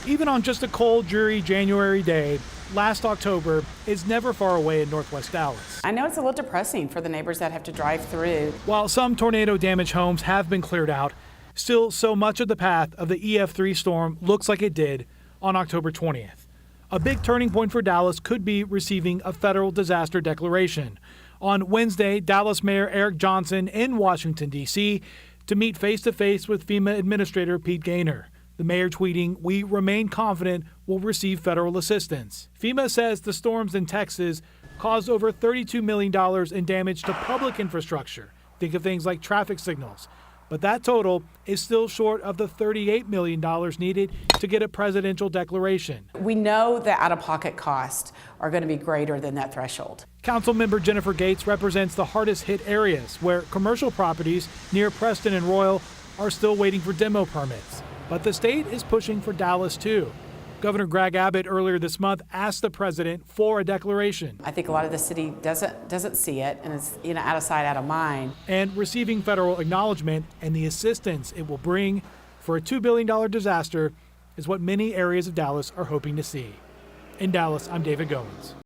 Even on just a cold, dreary January day, last October is never far away in Northwest Dallas. I know it's a little depressing for the neighbors that have to drive through. While some tornado-damaged homes have been cleared out, still so much of the path of the EF3 storm looks like it did on October 20th. A big turning point for Dallas could be receiving a federal disaster declaration. On Wednesday, Dallas Mayor Eric Johnson in Washington, D.C. to meet face-to-face with FEMA Administrator Pete Gaynor. The mayor tweeting, "We remain confident we'll receive federal assistance." FEMA says the storms in Texas caused over $32 million in damage to public infrastructure. Think of things like traffic signals. But that total is still short of the $38 million needed to get a presidential declaration. We know the out-of-pocket costs are going to be greater than that threshold. Councilmember Jennifer Gates represents the hardest hit areas where commercial properties near Preston and Royal are still waiting for demo permits. But the state is pushing for Dallas too. Governor Greg Abbott earlier this month asked the president for a declaration. I think a lot of the city doesn't see it, and it's out of sight, out of mind. And receiving federal acknowledgement and the assistance it will bring for a $2 billion disaster is what many areas of Dallas are hoping to see. In Dallas, I'm David Goins.